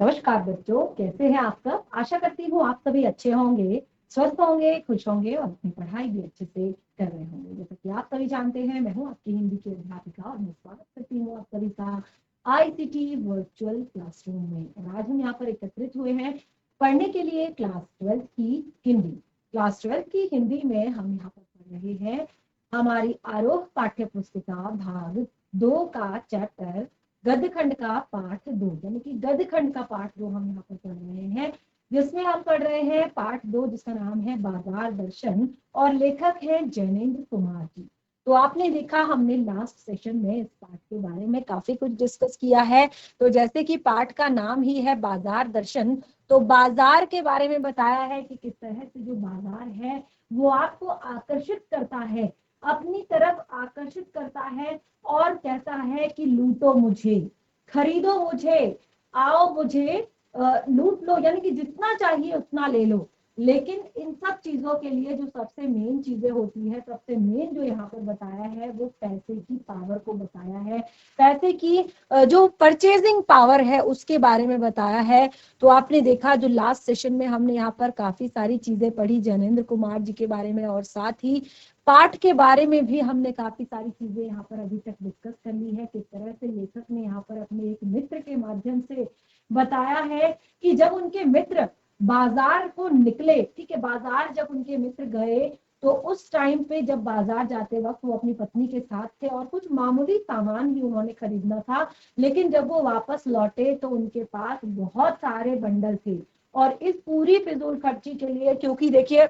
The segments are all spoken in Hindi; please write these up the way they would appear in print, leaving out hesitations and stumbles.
नमस्कार बच्चों, कैसे हैं आप सब। आशा करती हूँ आप सभी अच्छे होंगे, स्वस्थ होंगे, खुश होंगे और अपनी पढ़ाई भी अच्छे से कर रहे होंगे। जैसा कि आप सभी जानते हैं, मैं हूँ आपकी हिंदी की अध्यापिका और मैं स्वागत करती हूँ आप सभी का आईसीटी वर्चुअल क्लासरूम में। और आज हम यहाँ पर एकत्रित हुए हैं पढ़ने के लिए क्लास 12 की हिंदी। क्लास 12 की हिंदी में हम यहाँ पर पढ़ रहे हैं हमारी आरोह पाठ्य पुस्तिका भाग 2 का चैप्टर गद्य खंड का पाठ 2, यानी कि गद्य खंड का पाठ 2 हम यहाँ पर पढ़ रहे हैं, जिसमें हम पढ़ रहे हैं पाठ 2 जिसका नाम है बाजार दर्शन और लेखक है जैनेन्द्र कुमार जी। तो आपने देखा हमने लास्ट सेशन में इस पाठ के बारे में काफी कुछ डिस्कस किया है। तो जैसे कि पाठ का नाम ही है बाजार दर्शन, तो बाजार के बारे में बताया है कि किस तरह से जो बाजार है वो आपको आकर्षित करता है, अपनी तरफ आकर्षित करता है और कहता है कि लूटो मुझे, खरीदो मुझे, आओ मुझे लूट लो, यानी कि जितना चाहिए उतना ले लो। लेकिन इन सब चीजों के लिए जो सबसे मेन चीजें होती है, सबसे मेन जो यहाँ पर बताया है वो पैसे की पावर को बताया है, पैसे की जो परचेजिंग पावर है उसके बारे में बताया है। तो आपने देखा जो लास्ट सेशन में हमने यहाँ पर काफी सारी चीजें पढ़ी जैनेन्द्र कुमार जी के बारे में, और साथ ही पाठ के बारे में भी हमने काफी सारी चीजें यहाँ पर अभी तक डिस्कस कर ली है। किस तरह से लेखक ने यहाँ पर अपने एक मित्र के माध्यम से बताया है कि जब उनके मित्र बाजार को निकले, ठीक है, बाजार जब उनके मित्र गए तो उस टाइम पे जब बाजार जाते वक्त वो अपनी पत्नी के साथ थे और कुछ मामूली सामान ही उन्होंने खरीदना था। लेकिन जब वो वापस लौटे तो उनके पास बहुत सारे बंडल थे। और इस पूरी फिजूल खर्ची के लिए, क्योंकि देखिए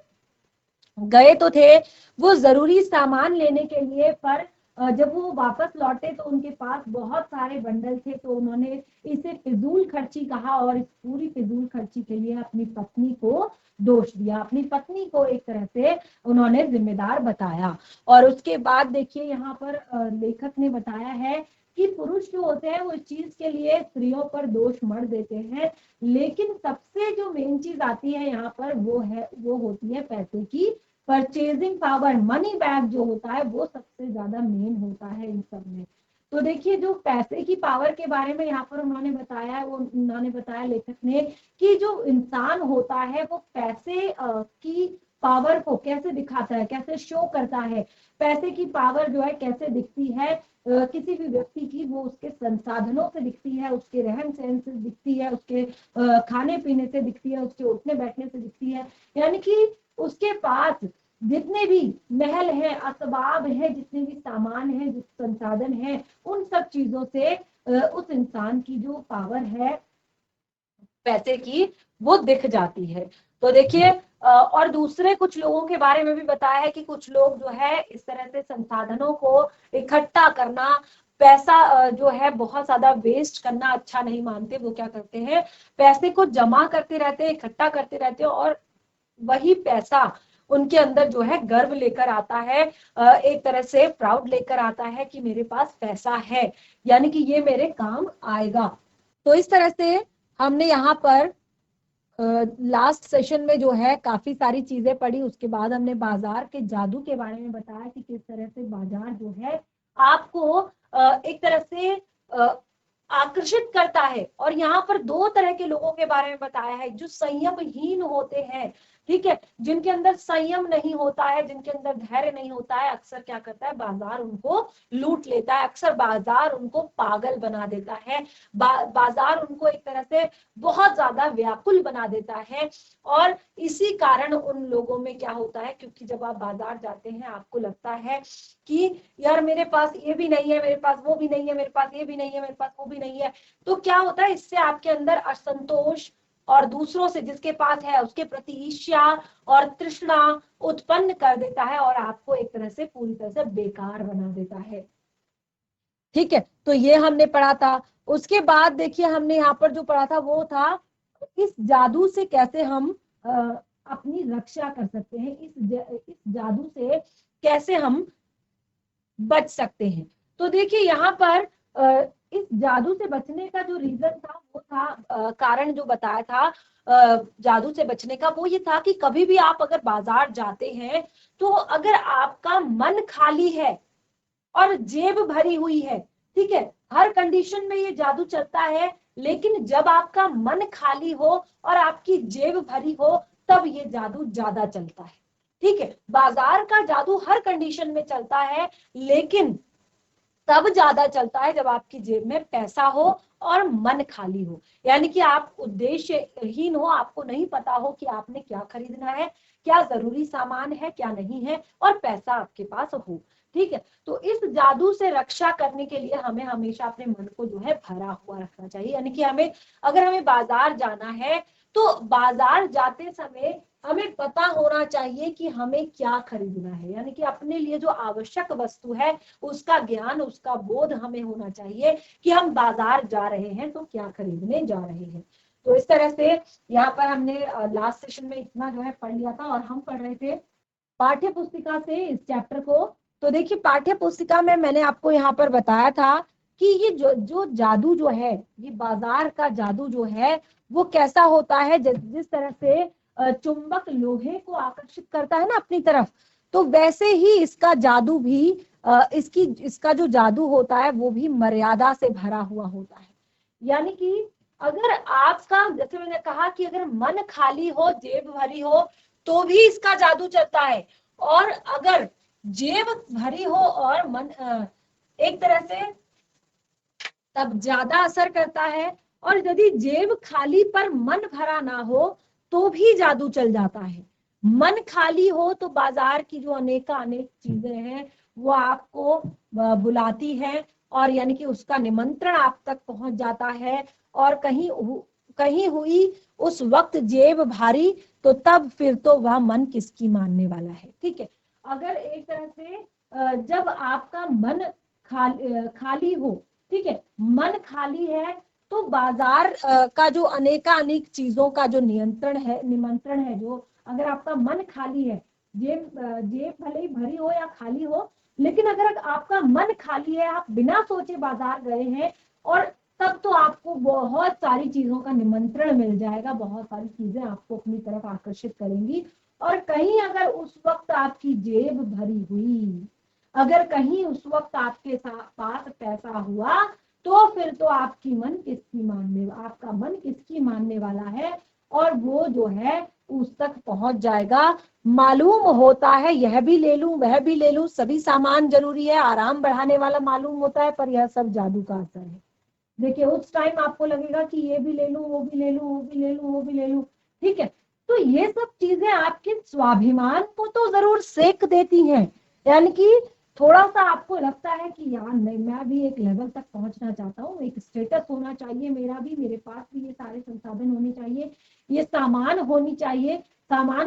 गए तो थे वो जरूरी सामान लेने के लिए, पर जब वो वापस लौटे तो उनके पास बहुत सारे बंडल थे, तो उन्होंने इसे फिजूल खर्ची कहा और इस पूरी फिजूल खर्ची के लिए अपनी पत्नी को दोष दिया, अपनी पत्नी को एक तरह से उन्होंने जिम्मेदार बताया। और उसके बाद देखिए यहाँ पर लेखक ने बताया है कि पुरुष जो होते हैं वो इस चीज के लिए स्त्रियों पर दोष मढ़ देते हैं, लेकिन सबसे जो मेन चीज आती है यहाँ पर वो होती है पैसे की परचेजिंग पावर। मनी बैग जो होता है वो सबसे ज्यादा मेन होता है इन सब में। तो देखिए जो पैसे की पावर के बारे में यहाँ पर उन्होंने बताया, वो उन्होंने बताया लेखक ने कि जो इंसान होता है वो पैसे की पावर को कैसे दिखाता है, कैसे शो करता है। पैसे की पावर जो है कैसे दिखती है किसी भी व्यक्ति की, वो उसके संसाधनों से दिखती है, उसके रहन सहन से दिखती है, उसके खाने पीने से दिखती है, उसके उठने बैठने से दिखती है। यानी कि उसके पास जितने भी महल है, असबाब है, जितने भी सामान है, जिस संसाधन है, उन सब चीजों से उस इंसान की जो पावर है पैसे की वो दिख जाती है। तो देखिए और दूसरे कुछ लोगों के बारे में भी बताया है कि कुछ लोग जो है इस तरह से संसाधनों को इकट्ठा करना, पैसा जो है बहुत ज्यादा वेस्ट करना अच्छा नहीं मानते। वो क्या करते हैं, पैसे को जमा करते रहते हैं, इकट्ठा करते रहते हैं, और वही पैसा उनके अंदर जो है गर्व लेकर आता है, एक तरह से प्राउड लेकर आता है कि मेरे पास पैसा है, यानी कि ये मेरे काम आएगा। तो इस तरह से हमने यहाँ पर लास्ट सेशन में जो है काफी सारी चीजें पढ़ी। उसके बाद हमने बाजार के जादू के बारे में बताया कि किस तरह से बाजार जो है आपको एक तरह से आकर्षित करता है। और यहाँ पर दो तरह के लोगों के बारे में बताया है, जो संयमहीन होते हैं, ठीक है, जिनके अंदर संयम नहीं होता है, जिनके अंदर धैर्य नहीं होता है, अक्सर क्या करता है बाजार उनको लूट लेता है, अक्सर बाजार उनको पागल बना देता है, बाजार उनको एक तरह से बहुत ज्यादा व्याकुल बना देता है। और इसी कारण उन लोगों में क्या होता है, क्योंकि जब आप बाजार जाते हैं आपको लगता है कि यार मेरे पास ये भी नहीं है, मेरे पास वो भी नहीं है, मेरे पास ये भी नहीं है, मेरे पास वो भी नहीं है। तो क्या होता है, इससे आपके अंदर असंतोष और दूसरों से जिसके पास है उसके प्रति ईर्ष्या और तृष्णा उत्पन्न कर देता है और आपको एक तरह से पूरी तरह से बेकार बना देता है। ठीक है, तो ये हमने पढ़ा था। उसके बाद देखिए हमने यहाँ पर जो पढ़ा था वो था इस जादू से कैसे हम अपनी रक्षा कर सकते हैं, इस जादू से कैसे हम बच सकते हैं। तो देखिए यहाँ पर इस जादू से बचने का जो रीजन था वो था कारण जो बताया था जादू से बचने का, वो ये था कि कभी भी आप अगर बाजार जाते हैं तो अगर आपका मन खाली है और जेब भरी हुई है, ठीक है, हर कंडीशन में ये जादू चलता है, लेकिन जब आपका मन खाली हो और आपकी जेब भरी हो तब ये जादू ज्यादा चलता है। ठीक है, बाजार का जादू हर कंडीशन में चलता है, लेकिन तब ज्यादा चलता है जब आपकी जेब में पैसा हो और मन खाली हो, यानी कि आप उद्देश्यहीन हो, आपको नहीं पता हो कि आपने क्या खरीदना है, क्या जरूरी सामान है क्या नहीं है, और पैसा आपके पास हो। ठीक है, तो इस जादू से रक्षा करने के लिए हमें हमेशा अपने मन को जो है भरा हुआ रखना चाहिए, यानी कि अगर हमें बाजार जाना है तो बाजार जाते समय हमें पता होना चाहिए कि हमें क्या खरीदना है, यानी कि अपने लिए जो आवश्यक वस्तु है उसका ज्ञान, उसका बोध हमें होना चाहिए कि हम बाजार जा रहे हैं तो क्या खरीदने जा रहे हैं। तो इस तरह से यहाँ पर हमने लास्ट सेशन में इतना जो है पढ़ लिया था, और हम पढ़ रहे थे पाठ्य पुस्तिका से इस चैप्टर को। तो देखिए पाठ्य पुस्तिका में मैंने आपको यहाँ पर बताया था कि ये जो जादू जो है, ये बाजार का जादू जो है वो कैसा होता है, जिस तरह से चुंबक लोहे को आकर्षित करता है ना अपनी तरफ, तो वैसे ही इसका जादू भी इसका जो जादू होता है वो भी मर्यादा से भरा हुआ होता है। यानी कि अगर आपका, जैसे मैंने कहा कि अगर मन खाली हो जेब भरी हो तो भी इसका जादू चलता है, और अगर जेब भरी हो और मन एक तरह से तब ज्यादा असर करता है, और यदि जेब खाली पर मन भरा ना हो तो भी जादू चल जाता है। मन खाली हो तो बाजार की जो अनेक चीजें हैं वो आपको बुलाती है, और यानी कि उसका निमंत्रण आप तक पहुंच जाता है, और कहीं हुई उस वक्त जेब भारी, तो तब फिर तो वह मन किसकी मानने वाला है। ठीक है, अगर एक तरह से जब आपका मन खाली हो, ठीक है, मन खाली है, तो बाजार का जो अनेक चीजों का जो निमंत्रण है, जो अगर आपका मन खाली है, जेब भले ही भरी हो या खाली हो, लेकिन अगर आपका मन खाली है, आप बिना सोचे बाजार गए हैं, और तब तो आपको बहुत सारी चीजों का निमंत्रण मिल जाएगा, बहुत सारी चीजें आपको अपनी तरफ आकर्षित करेंगी। और कहीं अगर उस वक्त आपकी जेब भरी हुई, अगर कहीं उस वक्त आपके पास पैसा हुआ, तो फिर तो आपका मन किसकी मानने वाला है, और वो जो है उस तक पहुंच जाएगा। मालूम होता है यह भी ले लूं वह भी ले लूं, सभी सामान जरूरी है, आराम बढ़ाने वाला मालूम होता है, पर यह सब जादू का असर है। देखिए उस टाइम आपको लगेगा कि ये भी ले लूं वो भी ले लूं वो भी ले लूं वो भी ले लूं। ठीक है, तो ये सब चीजें आपके स्वाभिमान को तो जरूर सेक देती हैं, यानी कि थोड़ा सा आपको लगता है कि यार नहीं, मैं भी एक लेवल तक पहुंचना चाहता हूँ, एक स्टेटस होना चाहिए मेरा भी, मेरे पास भी ये सारे संसाधन होने चाहिए, ये सामान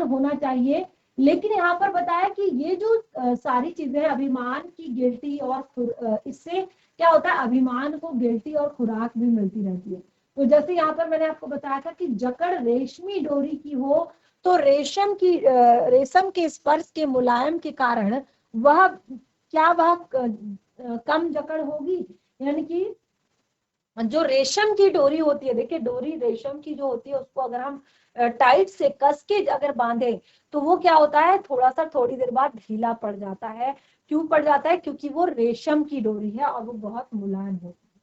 होना चाहिए। लेकिन यहाँ पर बताया कि ये जो सारी चीजें अभिमान की गिल्टी और इससे क्या होता है, अभिमान को गिल्टी और खुराक भी मिलती रहती है। तो जैसे यहाँ पर मैंने आपको बताया था कि जकड़ रेशमी डोरी की हो, तो रेशम के स्पर्श के मुलायम के कारण वह कम जकड़ होगी, यानी कि जो रेशम की डोरी होती है, देखिए डोरी रेशम की जो होती है उसको अगर हम टाइट से कस के अगर बांधे तो वो क्या होता है, थोड़ा सा थोड़ी देर बाद ढीला पड़ जाता है। क्यों पड़ जाता है, क्योंकि वो रेशम की डोरी है और वो बहुत मुलायम होती है।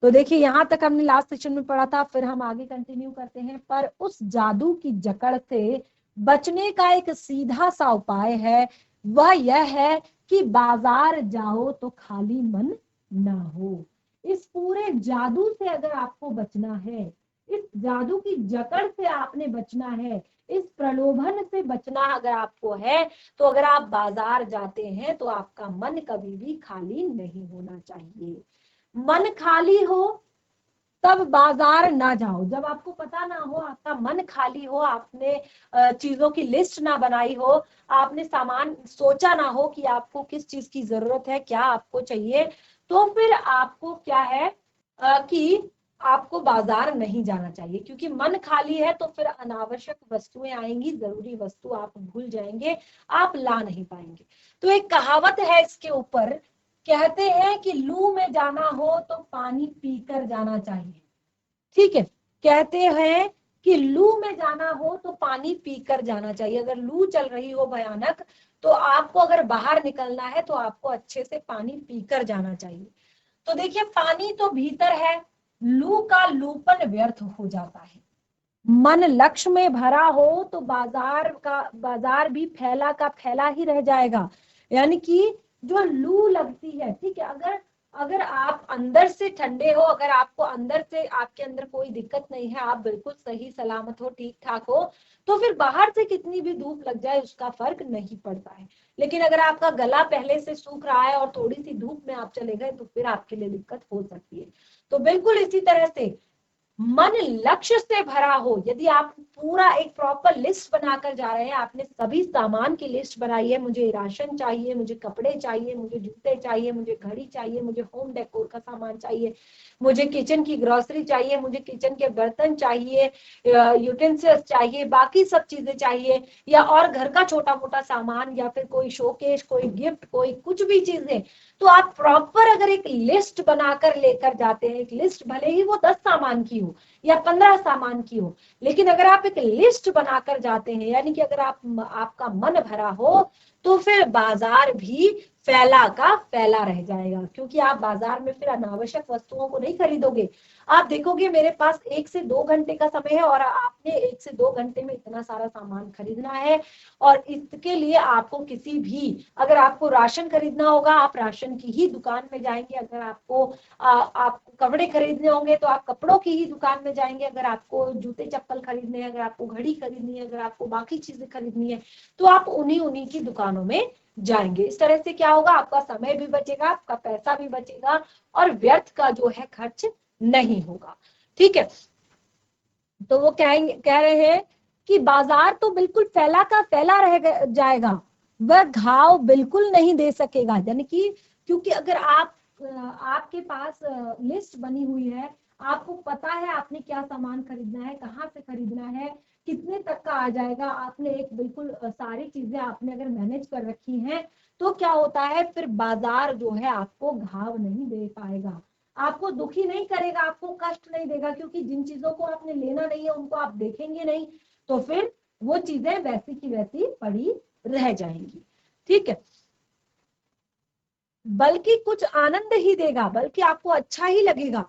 तो देखिए यहाँ तक हमने लास्ट सेशन में पढ़ा था, फिर हम आगे कंटिन्यू करते हैं। पर उस जादू की जकड़ से बचने का एक सीधा सा उपाय है, वह यह है कि बाजार जाओ तो खाली मन ना हो। इस पूरे जादू से अगर आपको बचना है, इस जादू की जकड़ से आपने बचना है, इस प्रलोभन से बचना अगर आपको है, तो अगर आप बाजार जाते हैं तो आपका मन कभी भी खाली नहीं होना चाहिए। मन खाली हो तब बाजार ना जाओ, जब आपको पता ना हो, आपका मन खाली हो, आपने चीजों की लिस्ट ना बनाई हो, आपने सामान सोचा ना हो कि आपको किस चीज की जरूरत है, क्या आपको चाहिए, तो फिर आपको क्या है कि आपको बाजार नहीं जाना चाहिए, क्योंकि मन खाली है तो फिर अनावश्यक वस्तुएं आएंगी, जरूरी वस्तु आप भूल जाएंगे, आप ला नहीं पाएंगे। तो एक कहावत है इसके ऊपर, कहते हैं कि लू में जाना हो तो पानी पीकर जाना चाहिए। ठीक है, कहते हैं कि लू में जाना हो तो पानी पीकर जाना चाहिए। अगर लू चल रही हो भयानक, तो आपको अगर बाहर निकलना है तो आपको अच्छे से पानी पीकर जाना चाहिए। तो देखिए पानी तो भीतर है, लू का लूपन व्यर्थ हो जाता है। मन लक्ष्य में भरा हो तो बाजार भी फैला का फैला ही रह जाएगा। यानी कि जो लू लगती है, ठीक है, अगर अगर आप अंदर से ठंडे हो, अगर आपको अंदर से आपके अंदर कोई दिक्कत नहीं है, आप बिल्कुल सही सलामत हो, ठीक ठाक हो, तो फिर बाहर से कितनी भी धूप लग जाए उसका फर्क नहीं पड़ता है। लेकिन अगर आपका गला पहले से सूख रहा है और थोड़ी सी धूप में आप चले गए तो फिर आपके लिए दिक्कत हो सकती है। तो बिल्कुल इसी तरह से मन लक्ष्य से भरा हो, यदि आप पूरा एक प्रॉपर लिस्ट बनाकर जा रहे हैं, आपने सभी सामान की लिस्ट बनाई है, मुझे राशन चाहिए, मुझे कपड़े चाहिए, मुझे जूते चाहिए, मुझे घड़ी चाहिए, मुझे होम डेकोर का सामान चाहिए, मुझे किचन की ग्रोसरी चाहिए, मुझे किचन के बर्तन चाहिए, यूटेंसिल्स चाहिए, बाकी सब चीजें चाहिए, या और घर का छोटा मोटा सामान, या फिर कोई शोकेस, कोई गिफ्ट, कोई कुछ भी चीजें, तो आप प्रॉपर अगर एक लिस्ट बनाकर लेकर जाते हैं, एक लिस्ट भले ही वो 10 सामान की हो या 15 सामान की हो, लेकिन अगर आप एक लिस्ट बनाकर जाते हैं, यानी कि अगर आपका मन भरा हो, तो फिर बाजार भी फैला का फैला रह जाएगा, क्योंकि आप बाजार में फिर अनावश्यक वस्तुओं को नहीं खरीदोगे। आप देखोगे मेरे पास 1 से 2 घंटे का समय है और आपने 1 से 2 घंटे में इतना सारा सामान खरीदना है, और इसके लिए आपको किसी भी, अगर आपको राशन खरीदना होगा आप राशन की ही दुकान में जाएंगे, अगर आपको कपड़े खरीदने होंगे तो आप कपड़ों की ही दुकान में जाएंगे, अगर आपको जूते चप्पल खरीदने हैं, अगर आपको घड़ी खरीदनी है, अगर आपको बाकी चीजें खरीदनी है, तो आप उन्हीं की दुकानों में जाएंगे। इस तरह से क्या होगा, आपका समय भी बचेगा, आपका पैसा भी बचेगा, और व्यर्थ का जो है खर्च नहीं होगा। ठीक है, तो वो कह रहे हैं कि बाजार तो बिल्कुल फैला का फैला रह जाएगा, वह घाव बिल्कुल नहीं दे सकेगा। यानी कि क्योंकि अगर आपके पास लिस्ट बनी हुई है, आपको पता है आपने क्या सामान खरीदना है, कहाँ से खरीदना है, कितने तक का आ जाएगा, आपने एक बिल्कुल सारी चीजें आपने अगर मैनेज कर रखी हैं, तो क्या होता है फिर बाजार जो है आपको घाव नहीं दे पाएगा, आपको दुखी नहीं करेगा, आपको कष्ट नहीं देगा, क्योंकि जिन चीजों को आपने लेना नहीं है उनको आप देखेंगे नहीं, तो फिर वो चीजें वैसी की वैसी पड़ी रह जाएंगी। ठीक है, बल्कि कुछ आनंद ही देगा, बल्कि आपको अच्छा ही लगेगा।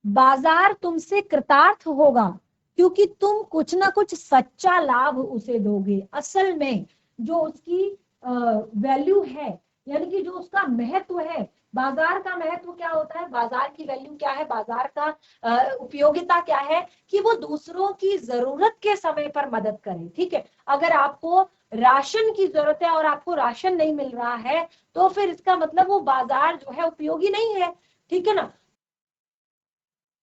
बाजार तुमसे कृतार्थ होगा क्योंकि तुम कुछ ना कुछ सच्चा लाभ उसे दोगे। असल में जो उसकी वैल्यू है, यानी कि जो उसका महत्व है, बाजार का महत्व क्या होता है, बाजार की वैल्यू क्या है, बाजार का उपयोगिता क्या है, कि वो दूसरों की जरूरत के समय पर मदद करे। ठीक है, अगर आपको राशन की जरूरत है और आपको राशन नहीं मिल रहा है, तो फिर इसका मतलब वो बाजार जो है उपयोगी नहीं है। ठीक है ना,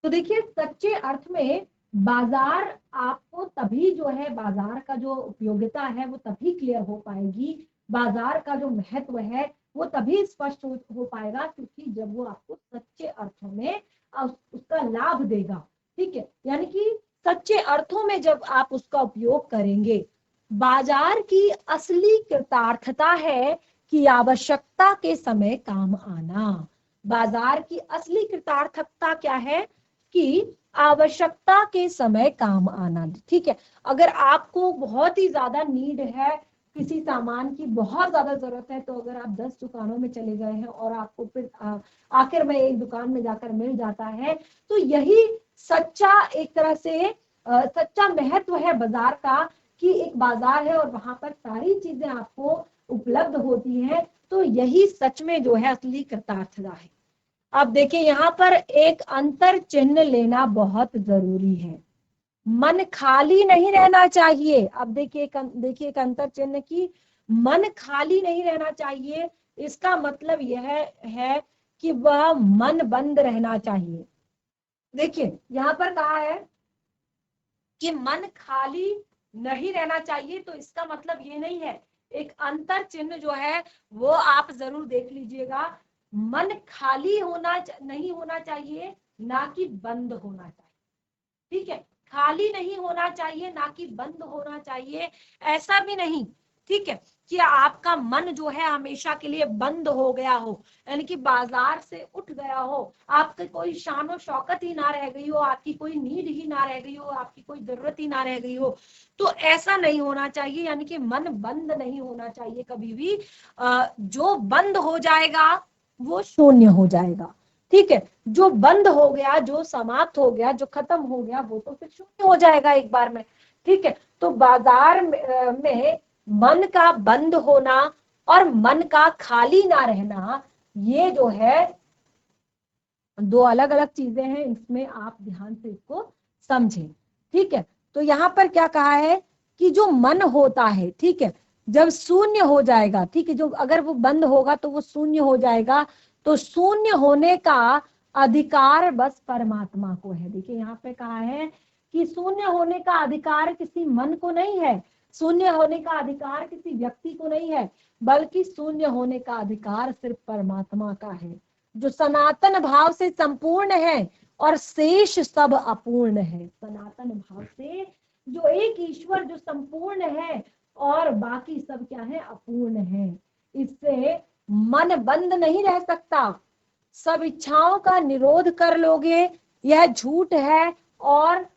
तो देखिए सच्चे अर्थ में बाजार आपको तभी जो है, बाजार का जो उपयोगिता है वो तभी क्लियर हो पाएगी, बाजार का जो महत्व है वो तभी स्पष्ट हो पाएगा, क्योंकि जब वो आपको सच्चे अर्थों में उसका लाभ देगा। ठीक है, यानी कि सच्चे अर्थों में जब आप उसका उपयोग करेंगे। बाजार की असली कृतार्थता है कि आवश्यकता के समय काम आना। बाजार की असली कृतार्थता क्या है, कि आवश्यकता के समय काम आना। ठीक है, अगर आपको बहुत ही ज्यादा नीड है, किसी सामान की बहुत ज्यादा जरूरत है, तो अगर आप 10 दुकानों में चले गए हैं और आपको फिर आखिर में एक दुकान में जाकर मिल जाता है, तो यही सच्चा एक तरह से सच्चा महत्व है बाजार का, कि एक बाजार है और वहां पर सारी चीजें आपको उपलब्ध होती हैं, तो यही सच में जो है असली कृतार्थता है। अब देखिए यहाँ पर एक अंतर चिन्ह लेना बहुत जरूरी है। मन खाली नहीं रहना चाहिए। अब देखिए एक अंतर चिन्ह की, मन खाली नहीं रहना चाहिए, इसका मतलब यह है कि वह मन बंद रहना चाहिए। देखिए यहाँ पर कहा है कि मन खाली नहीं रहना चाहिए, तो इसका मतलब ये नहीं है, एक अंतर चिन्ह जो है वो आप जरूर देख लीजिएगा। मन खाली नहीं होना चाहिए, ना कि बंद होना चाहिए। ठीक है, खाली नहीं होना चाहिए, ना कि बंद होना चाहिए, ऐसा भी नहीं। ठीक है, कि आपका मन जो है हमेशा के लिए बंद हो गया हो, यानी कि बाजार से उठ गया हो, आपकी कोई शान और शौकत ही ना रह गई हो, आपकी कोई नीड ही ना रह गई हो, आपकी कोई जरूरत ही ना रह गई हो, तो ऐसा नहीं होना चाहिए। यानी कि मन बंद नहीं होना चाहिए कभी भी। जो बंद हो जाएगा वो शून्य हो जाएगा। ठीक है, जो बंद हो गया, जो समाप्त हो गया, जो खत्म हो गया, वो तो फिर शून्य हो जाएगा एक बार में। ठीक है, तो बाजार में मन का बंद होना और मन का खाली ना रहना, ये जो है दो अलग अलग चीजें हैं, इसमें आप ध्यान से इसको समझें। ठीक है, तो यहाँ पर क्या कहा है कि जो मन होता है, ठीक है, जब शून्य हो जाएगा, ठीक है, जो अगर वो बंद होगा तो वो शून्य हो जाएगा, तो शून्य होने का अधिकार बस परमात्मा को है। देखिए यहाँ पे कहा है कि शून्य होने का अधिकार किसी मन को नहीं है, शून्य होने का अधिकार किसी व्यक्ति को नहीं है, बल्कि शून्य होने का अधिकार सिर्फ परमात्मा का है, जो सनातन भाव से संपूर्ण है और शेष सब अपूर्ण है। सनातन भाव से जो एक ईश्वर जो संपूर्ण है और बाकी सब क्या है, अपूर्ण है। इससे मन बंद नहीं रह सकता। सब इच्छाओं का निरोध कर लोगे, यह झूठ है। और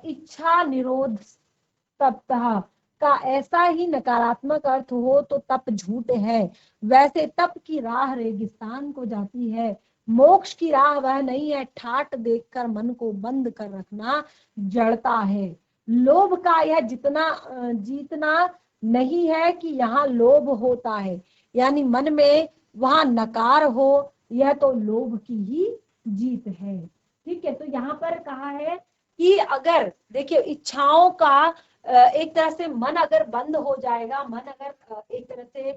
इच्छा निरोध सप्ताह का ऐसा ही नकारात्मक अर्थ हो तो तप झूठ है। वैसे तप की राह रेगिस्तान को जाती है, मोक्ष की राह वह नहीं है। ठाट देखकर मन को बंद कर रखना जड़ता है। लोभ का यह जितना जीतना नहीं है कि यहाँ लोभ होता है, यानी मन में वहां नकार हो, यह तो लोभ की ही जीत है। ठीक है, तो यहाँ पर कहा है कि अगर देखिए इच्छाओं का एक तरह से मन अगर बंद हो जाएगा, मन अगर एक तरह से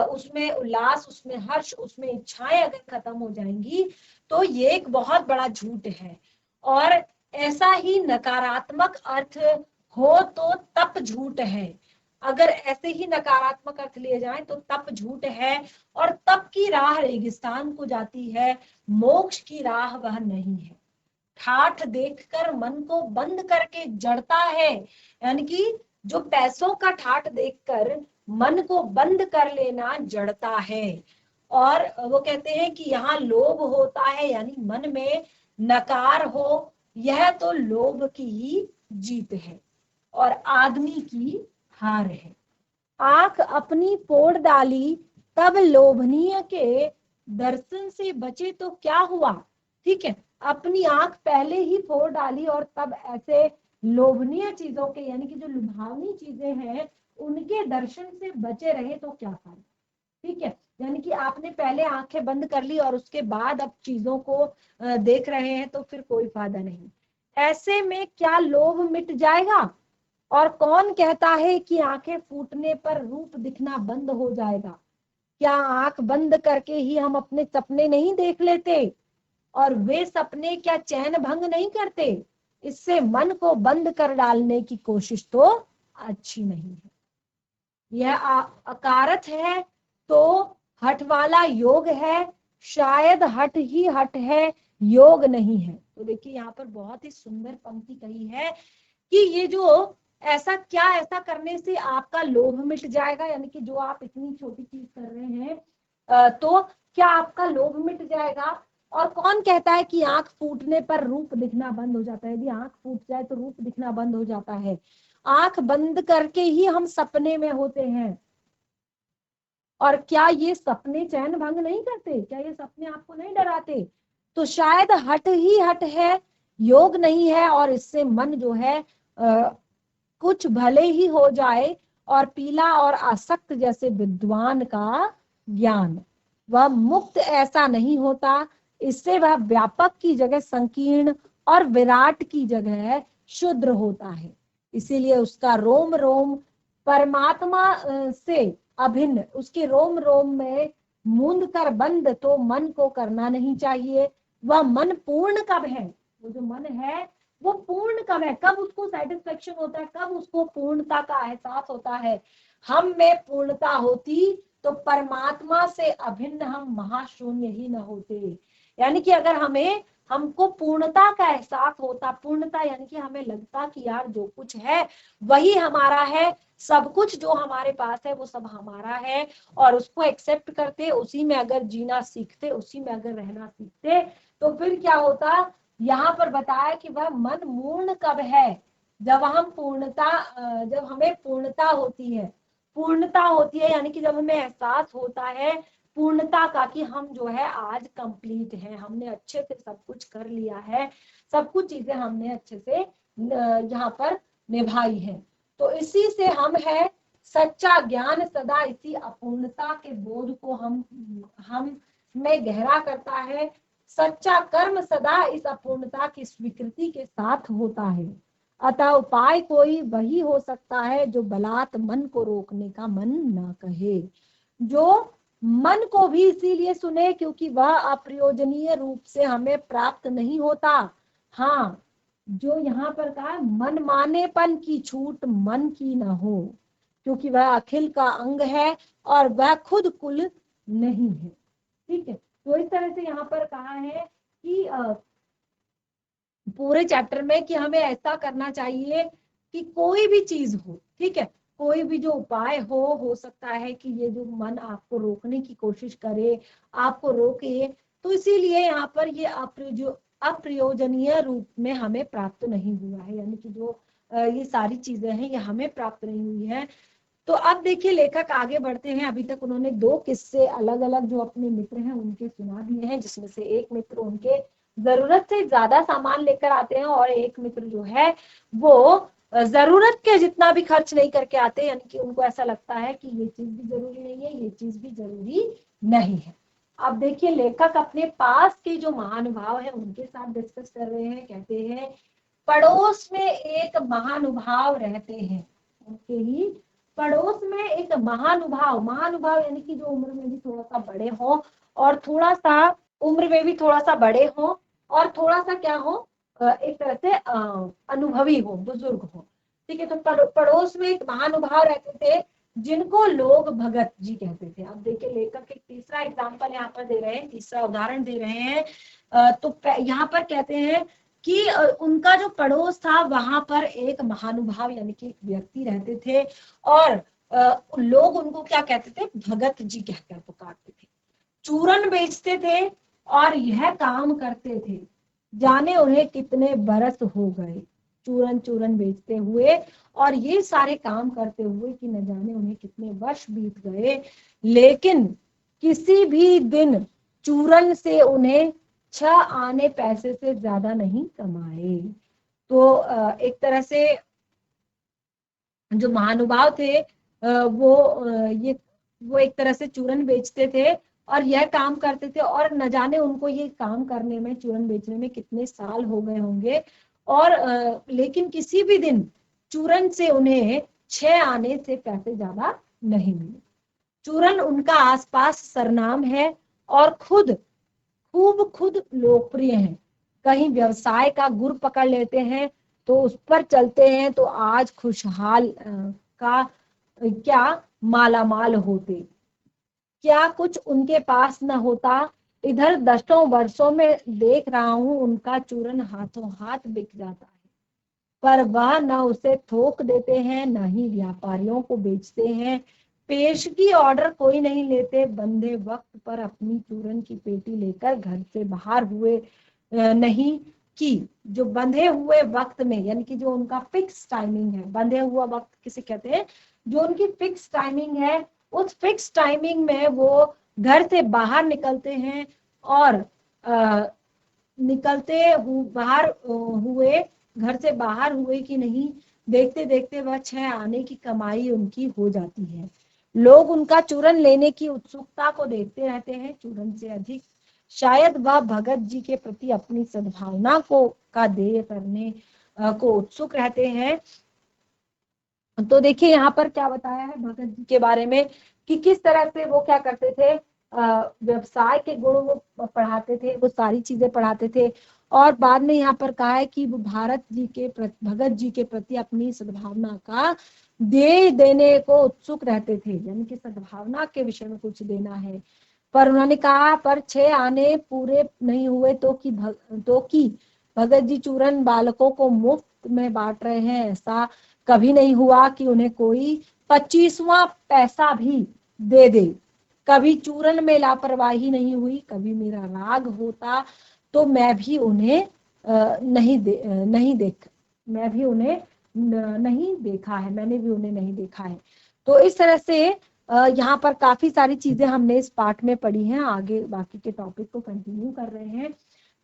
उसमें उल्लास, उसमें हर्ष, उसमें इच्छाएं अगर खत्म हो जाएंगी, तो ये एक बहुत बड़ा झूठ है। और ऐसा ही नकारात्मक अर्थ हो तो तप झूठ है। अगर ऐसे ही नकारात्मक अर्थ लिए जाएं तो तप झूठ है, और तप की राह रेगिस्तान को जाती है, मोक्ष की राह वह नहीं है। ठाठ देखकर मन को बंद करके जड़ता है, यानी कि जो पैसों का ठाठ देखकर मन को बंद कर लेना जड़ता है। और वो कहते हैं कि यहाँ लोभ होता है, यानी मन में नकार हो, यह तो लोभ की ही जीत है और आदमी की हार है। आंख अपनी फोड़ डाली तब लोभनीय के दर्शन से बचे तो क्या हुआ। ठीक है, अपनी आंख पहले ही फोड़ डाली और तब ऐसे लोभनीय चीजों के, यानी कि जो लुभावनी चीजें हैं, उनके दर्शन से बचे रहे तो क्या फायदा। ठीक है, यानी कि आपने पहले आंखें बंद कर ली और उसके बाद अब चीजों को देख रहे हैं, तो फिर कोई फायदा नहीं। ऐसे में क्या लोभ मिट जाएगा। और कौन कहता है कि आंखें फूटने पर रूप दिखना बंद हो जाएगा। क्या आंख बंद करके ही हम अपने सपने नहीं देख लेते, और वे सपने क्या चैन भंग नहीं करते। इससे मन को बंद कर डालने की कोशिश तो अच्छी नहीं है। यह अकारथ है तो हठ वाला योग है, शायद हठ ही हठ है, योग नहीं है। तो देखिए यहाँ पर बहुत ही सुंदर पंक्ति कही है कि ये जो ऐसा क्या, ऐसा करने से आपका लोभ मिट जाएगा, यानी कि जो आप इतनी छोटी चीज कर रहे हैं तो क्या आपका लोभ मिट जाएगा। और कौन कहता है कि आंख फूटने पर रूप दिखना बंद हो जाता है। यदि आंख फूट जाए तो रूप दिखना बंद हो जाता है। आंख बंद करके ही हम सपने में होते हैं। और क्या ये सपने चैन भंग नहीं करते, क्या ये सपने आपको नहीं डराते। तो शायद हट ही हट है, योग नहीं है। और इससे मन जो है कुछ भले ही हो जाए, और पीला और आसक्त जैसे विद्वान का ज्ञान, वह मुक्त ऐसा नहीं होता। इससे वह व्यापक की जगह संकीर्ण और विराट की जगह शुद्र होता है। इसीलिए उसका रोम रोम परमात्मा से अभिन्न, उसके रोम रोम में मूंद कर बंद तो मन को करना नहीं चाहिए। वह मन पूर्ण कब है, वो जो मन है वो पूर्ण कब है, कब उसको सेटिस्फेक्शन होता है, कब उसको पूर्णता का एहसास होता है। हम में पूर्णता होती तो परमात्मा से अभिन्न हम महाशून्य ही न होते। यानी कि अगर हमको पूर्णता का एहसास होता, पूर्णता यानी कि हमें लगता कि यार जो कुछ है वही हमारा है, सब कुछ जो हमारे पास है वो सब हमारा है, और उसको एक्सेप्ट करते, उसी में अगर जीना सीखते, उसी में अगर रहना सीखते, तो फिर क्या होता। यहाँ पर बताया कि वह मन मूर्ण कब है, जब हम पूर्णता, जब हमें पूर्णता होती है। पूर्णता होती है यानी कि जब हमें एहसास होता है पूर्णता का कि हम जो है आज कंप्लीट है, हमने अच्छे से सब कुछ कर लिया है, सब कुछ चीजें हमने अच्छे से यहाँ पर निभाई है। तो इसी से हम है सच्चा ज्ञान सदा इसी अपूर्णता के बोध को हम में गहरा करता है। सच्चा कर्म सदा इस अपूर्णता की स्वीकृति के साथ होता है। अतः उपाय कोई वही हो सकता है जो बलात् मन को रोकने का मन ना कहे, जो मन को भी इसीलिए सुने क्योंकि वह अप्रयोजनीय रूप से हमें प्राप्त नहीं होता। हाँ, जो यहाँ पर कहा मन मानेपन की छूट मन की न हो, क्योंकि वह अखिल का अंग है और वह खुद कुल नहीं है। ठीक है, तो इस तरह से यहाँ पर कहा है कि पूरे चैप्टर में कि हमें ऐसा करना चाहिए कि कोई भी चीज हो, ठीक है, कोई भी जो उपाय हो सकता है कि ये जो मन आपको रोकने की कोशिश करे, आपको रोके, तो इसीलिए यहाँ पर ये अप्रयोजनीय रूप में हमें प्राप्त नहीं हुआ है, यानी कि जो ये सारी चीजें हैं ये हमें प्राप्त नहीं हुई है। तो अब देखिए लेखक आगे बढ़ते हैं। अभी तक उन्होंने 2 किस्से अलग अलग जो अपने मित्र हैं उनके सुना दिए हैं, जिसमें से एक मित्र उनके जरूरत से ज्यादा सामान लेकर आते हैं और एक मित्र जो है वो जरूरत के जितना भी खर्च नहीं करके आते, यानी कि उनको ऐसा लगता है कि ये चीज भी जरूरी नहीं है, ये चीज भी जरूरी नहीं है। अब देखिए लेखक अपने पास के जो महानुभाव है उनके साथ डिस्कस कर रहे हैं। कहते हैं पड़ोस में एक महानुभाव रहते हैं, उनके ही पड़ोस में एक महानुभाव, महानुभाव यानी कि जो उम्र में भी थोड़ा सा बड़े हो और थोड़ा सा उम्र में भी थोड़ा सा बड़े हो और थोड़ा सा क्या हो, एक तरह से अनुभवी हो, बुजुर्ग हो। ठीक है, तो पड़ोस में एक महानुभाव रहते थे जिनको लोग भगत जी कहते थे। अब देखिए लेखक एक तीसरा एग्जाम्पल यहाँ पर दे रहे हैं, तीसरा उदाहरण दे रहे हैं। तो यहाँ पर कहते हैं कि उनका जो पड़ोस था वहां पर एक महानुभाव यानी कि एक व्यक्ति रहते थे और लोग उनको क्या कहते थे, भगत जी कहकर पुकारते थे। चूरन बेचते थे और यह काम करते थे, जाने उन्हें कितने बरस हो गए चूरन बेचते हुए और ये सारे काम करते हुए कि न जाने उन्हें कितने वर्ष बीत गए, लेकिन किसी भी दिन चूरन से उन्हें 6 आने पैसे से ज्यादा नहीं कमाए। तो एक तरह से जो महानुभाव थे वो एक तरह से चूरन बेचते थे और यह काम करते थे और न जाने उनको ये काम करने में, चूरन बेचने में कितने साल हो गए होंगे और लेकिन किसी भी दिन चूरन से उन्हें 6 आने से पैसे ज्यादा नहीं मिले। चूरन उनका आसपास सरनाम है और खुद लोकप्रिय हैं। कहीं व्यवसाय का गुर पकड़ लेते हैं तो उस पर चलते हैं तो आज खुशहाल का क्या मालामाल होते, क्या कुछ उनके पास न होता। इधर 10 वर्षों में देख रहा हूं उनका चूरन हाथों हाथ बिक जाता है, पर वह न उसे थोक देते हैं न ही व्यापारियों को बेचते हैं। पेशगी ऑर्डर कोई नहीं लेते, बंधे वक्त पर अपनी चूरन की पेटी लेकर घर से बाहर हुए नहीं कि जो बंधे हुए वक्त में, यानी कि जो उनका फिक्स टाइमिंग है, बंधे हुआ वक्त किसे कहते हैं, जो उनकी फिक्स टाइमिंग है, उस फिक्स टाइमिंग में वो घर से बाहर निकलते हैं और घर से बाहर हुए कि नहीं, देखते देखते वह 6 आने की कमाई उनकी हो जाती है। लोग उनका चूरन लेने की उत्सुकता को देखते रहते हैं, चूरन से अधिक शायद वह भगत जी के प्रति अपनी सद्भावना का देय करने को उत्सुक रहते हैं। तो देखिए यहाँ पर क्या बताया है भगत जी के बारे में कि किस तरह से वो क्या करते थे, व्यवसाय के गुण वो पढ़ाते थे, वो सारी चीजें पढ़ाते थे और बाद में यहाँ पर कहा है कि वो भगत जी के प्रति अपनी सद्भावना का देय देने को उत्सुक रहते थे, यानी कि सद्भावना के विषय में कुछ देना है। पर उन्होंने कहा पर 6 आने पूरे नहीं हुए तो कि भगत जी चूरन बालकों को मुफ्त में बांट रहे हैं, ऐसा कभी नहीं हुआ कि उन्हें कोई 25वां पैसा भी दे दे। कभी चूरन में लापरवाही नहीं हुई, कभी मेरा राग होता तो मैं भी उन्हें नहीं देखा है, मैंने भी उन्हें नहीं देखा है। तो इस तरह से यहाँ पर काफी सारी चीजें हमने इस पाठ में पढ़ी हैं, आगे बाकी के टॉपिक को कंटिन्यू कर रहे हैं।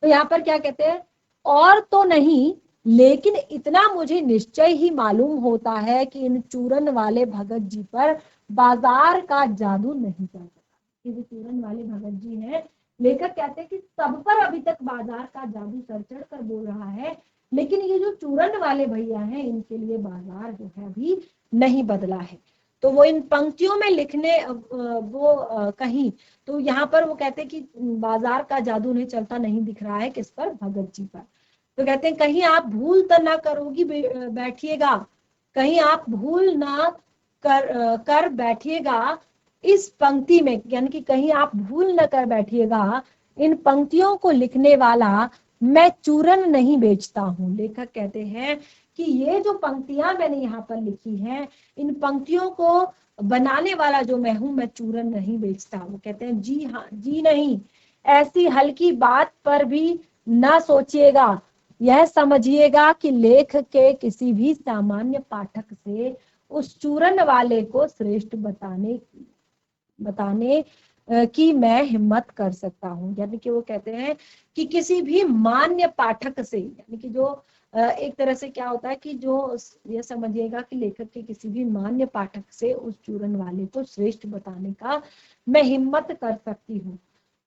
तो यहाँ पर क्या कहते हैं, और तो नहीं लेकिन इतना मुझे निश्चय ही मालूम होता है कि इन चूरन वाले भगत जी पर बाजार का जादू नहीं चल सकता। ये जो चूरन वाले भगत जी हैं, लेखक कहते हैं कि सब पर अभी तक बाजार का जादू सर चढ़ कर बोल रहा है, लेकिन ये जो चूरन वाले भैया हैं इनके लिए बाजार जो है अभी नहीं बदला है। तो वो इन पंक्तियों में लिखने कहीं तो यहाँ पर वो कहते हैं कि बाजार का जादू नहीं चलता, नहीं दिख रहा है किस पर, भगत जी पर। तो कहते हैं कहीं आप भूल तो ना करोगी बैठिएगा, कहीं आप भूल ना कर बैठिएगा इस पंक्ति में, यानी कि कहीं आप भूल न कर बैठिएगा इन पंक्तियों को लिखने वाला मैं चूरन नहीं बेचता हूँ। लेखक कहते हैं कि ये जो पंक्तियां मैंने यहाँ पर लिखी हैं, इन पंक्तियों को बनाने वाला जो मैं हूं, मैं चूरन नहीं बेचता। वो कहते हैं जी हाँ, जी नहीं, ऐसी हल्की बात पर भी ना सोचिएगा, यह समझिएगा कि लेख के किसी भी सामान्य पाठक से उस चूरन वाले को श्रेष्ठ बताने की मैं हिम्मत कर सकता हूँ। यानी कि वो कहते हैं कि किसी भी मान्य पाठक से, यानी कि जो एक तरह से क्या होता है कि जो ये समझिएगा कि लेखक के किसी भी मान्य पाठक से उस चूरन वाले को श्रेष्ठ बताने का मैं हिम्मत कर सकती हूँ।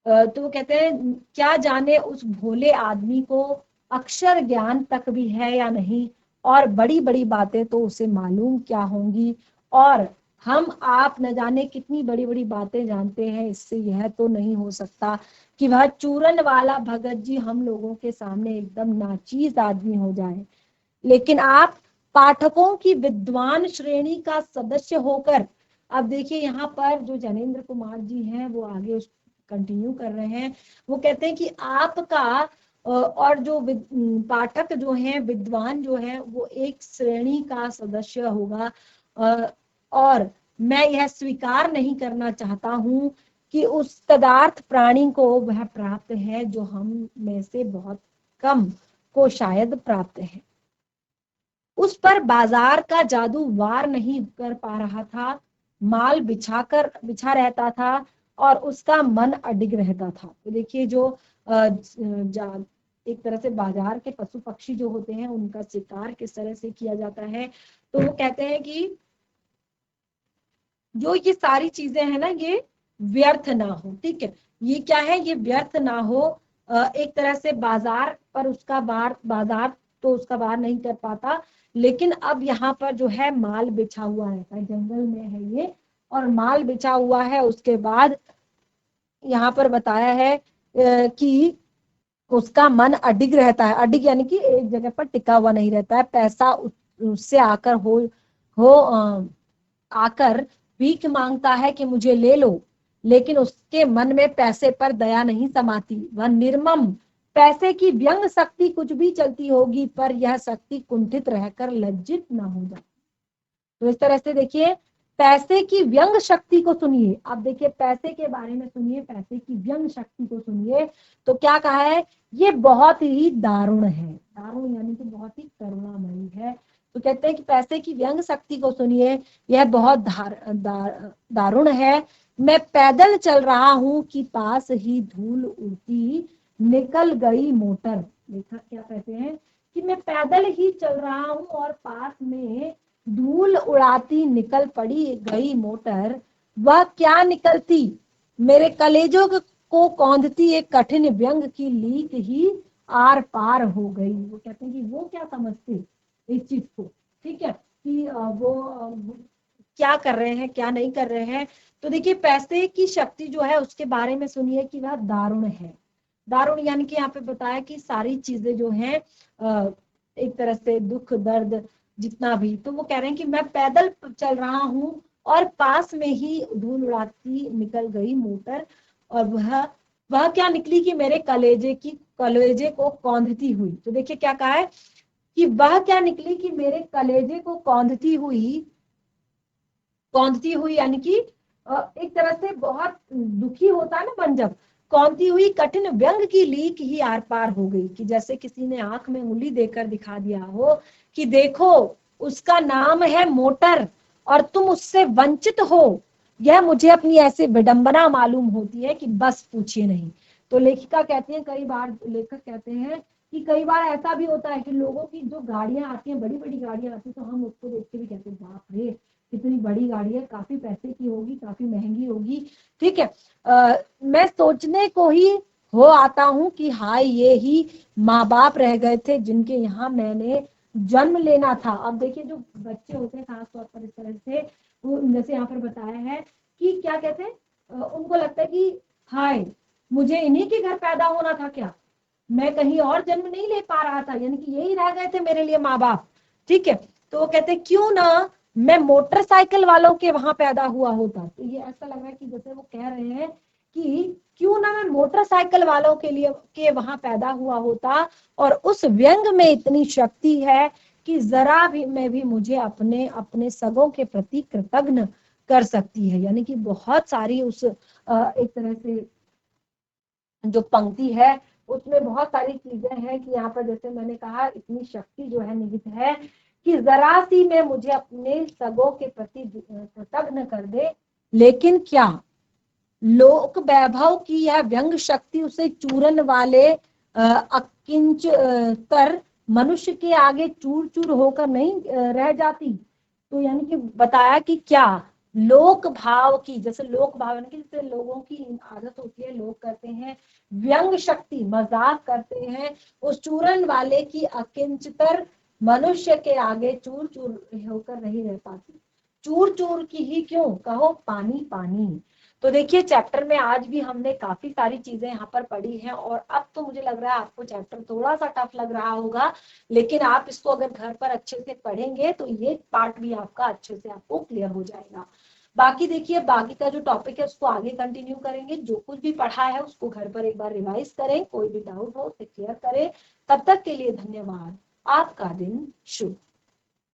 तो वो कहते हैं क्या जाने उस भोले आदमी को अक्षर ज्ञान तक भी है या नहीं, और बड़ी बड़ी बातें तो उसे मालूम क्या होंगी, और हम आप न जाने कितनी बड़ी बड़ी बातें जानते हैं। इससे यह तो नहीं हो सकता कि वह चूरन वाला भगत जी हम लोगों के सामने एकदम नाचीज आदमी हो जाए। लेकिन आप पाठकों की विद्वान श्रेणी का सदस्य होकर, अब देखिए यहाँ पर जो जनेंद्र कुमार जी हैं वो आगे कंटिन्यू कर रहे हैं। वो कहते हैं कि आपका और जो पाठक जो हैं, विद्वान जो है, वो एक श्रेणी का सदस्य होगा, और मैं यह स्वीकार नहीं करना चाहता हूँ कि उस तदार्थ प्राणी को वह प्राप्त है जो हम में से बहुत कम को शायद प्राप्त है। उस पर बाजार का जादू वार नहीं कर पा रहा था, माल बिछा रहता था और उसका मन अडिग रहता था। तो देखिए जो एक तरह से बाजार के पशु पक्षी जो होते हैं उनका शिकार किस तरह से किया जाता है, तो वो कहते हैं कि जो ये सारी चीजें हैं ना, ये व्यर्थ ना हो। ठीक है, ये क्या है, ये व्यर्थ ना हो। एक तरह से बाजार पर उसका बाजार तो उसका बार नहीं कर पाता, लेकिन अब यहाँ पर जो है माल बिछा हुआ रहता है, जंगल में है ये और माल बिछा हुआ है। उसके बाद यहाँ पर बताया है कि उसका मन अडिग रहता है। अडिग यानी कि एक जगह पर टिका हुआ नहीं रहता है। पैसा उससे आकर भीख मांगता है कि मुझे ले लो, लेकिन उसके मन में पैसे पर दया नहीं समाती। वह निर्मम, पैसे की व्यंग शक्ति कुछ भी चलती होगी, पर यह शक्ति कुंठित रहकर लज्जित न हो जाए। तो इस तरह से देखिए पैसे की व्यंग शक्ति को सुनिए। आप देखिए पैसे के बारे में सुनिए, पैसे की व्यंग शक्ति को सुनिए। तो क्या कहा है, ये बहुत ही दारुण है। दारुण यानी कि बहुत ही करुणामयी है। तो कहते हैं कि पैसे की व्यंग शक्ति को सुनिए, यह बहुत दारुण है। मैं पैदल चल रहा हूँ कि पास ही धूल उड़ती निकल गई मोटर। लेखक क्या कहते हैं कि मैं पैदल ही चल रहा हूँ और पास में धूल उड़ाती निकल पड़ी गई मोटर। वह क्या निकलती, मेरे कलेजों को कौंधती एक कठिन व्यंग की लीक ही आर पार हो गई। वो कहते हैं कि वो क्या समझते इस चीज को, ठीक है, कि वो क्या कर रहे हैं क्या नहीं कर रहे हैं। तो देखिए पैसे की शक्ति जो है उसके बारे में सुनिए कि वह दारुण है। दारुण यानी कि यहाँ पे बताया कि सारी चीजें जो हैं एक तरह से दुख दर्द जितना भी, तो वो कह रहे हैं कि मैं पैदल चल रहा हूँ और पास में ही धूल उड़ाती निकल गई मोटर, और वह क्या निकली कि मेरे कलेजे को कौंधती हुई। तो देखिए क्या कहा है कि वह क्या निकली कि मेरे कलेजे को कौंधती हुई यानी कि एक तरह से बहुत दुखी होता है ना मन, जब कौंधती हुई कठिन व्यंग की लीक ही आर पार हो गई, कि जैसे किसी ने आंख में उंगली देकर दिखा दिया हो कि देखो उसका नाम है मोटर और तुम उससे वंचित हो। यह मुझे अपनी ऐसे विडंबना मालूम होती है कि बस पूछिए नहीं। तो लेखिका कहती है, कई बार लेखक कहते हैं कि कई बार ऐसा भी होता है कि लोगों की जो गाड़ियां आती हैं, बड़ी बड़ी गाड़ियां आती हैं, तो हम उसको देख के भी कहते हैं बाप रे कितनी बड़ी गाड़ी है, काफी पैसे की होगी, काफी महंगी होगी। ठीक है, मैं सोचने को ही हो आता हूँ कि हाय ये ही माँ बाप रह गए थे जिनके यहाँ मैंने जन्म लेना था। अब देखिए जो बच्चे होते हैं खासतौर पर इस तरह से, वो जैसे यहाँ पर बताया है कि क्या कहते हैं, उनको लगता है कि हाय मुझे इन्हीं के घर पैदा होना था क्या, मैं कहीं और जन्म नहीं ले पा रहा था, यानी कि यही रह गए थे मेरे लिए माँ बाप। ठीक है, तो वो कहते क्यों ना मैं मोटरसाइकिल वालों के वहां पैदा हुआ होता। तो ये ऐसा लग रहा है कि जैसे वो कह रहे हैं कि क्यों ना मैं मोटरसाइकिल वालों के लिए के वहां पैदा हुआ होता, और उस व्यंग में इतनी शक्ति है कि जरा भी मैं भी मुझे अपने अपने सगों के प्रति कृतज्ञ कर सकती है। यानी कि बहुत सारी उस एक तरह से जो पंक्ति है उसमें बहुत सारी चीजें हैं कि यहाँ पर जैसे मैंने कहा इतनी शक्ति जो है निहित है कि जरा सी में मुझे अपने सगों के प्रति कृतज्ञ कर दे। लेकिन क्या लोक वैभव की यह व्यंग शक्ति उसे चूरन वाले अकिंच तर मनुष्य के आगे चूर चूर होकर नहीं रह जाती। तो यानी कि बताया कि क्या लोक भाव की, जैसे लोक भाव यानी कि जैसे लोगों की आदत होती है, लोग करते हैं व्यंग शक्ति, मजाक करते हैं, उस चूरन वाले की अकिंचतर मनुष्य के आगे चूर चूर होकर नहीं रह पाती। चूर चूर की ही क्यों कहो पानी पानी। तो देखिए चैप्टर में आज भी हमने काफी सारी चीजें यहाँ पर पढ़ी हैं, और अब तो मुझे लग रहा है आपको चैप्टर थोड़ा सा टफ लग रहा होगा, लेकिन आप इसको अगर घर पर अच्छे से पढ़ेंगे तो ये पार्ट भी आपका अच्छे से आपको क्लियर हो जाएगा। बाकी देखिए बाकी का जो टॉपिक है उसको आगे कंटिन्यू करेंगे, जो कुछ भी पढ़ा है उसको घर पर एक बार रिवाइज करें, कोई भी डाउट हो उसे क्लियर करें। तब तक के लिए धन्यवाद। आपका दिन शुभ।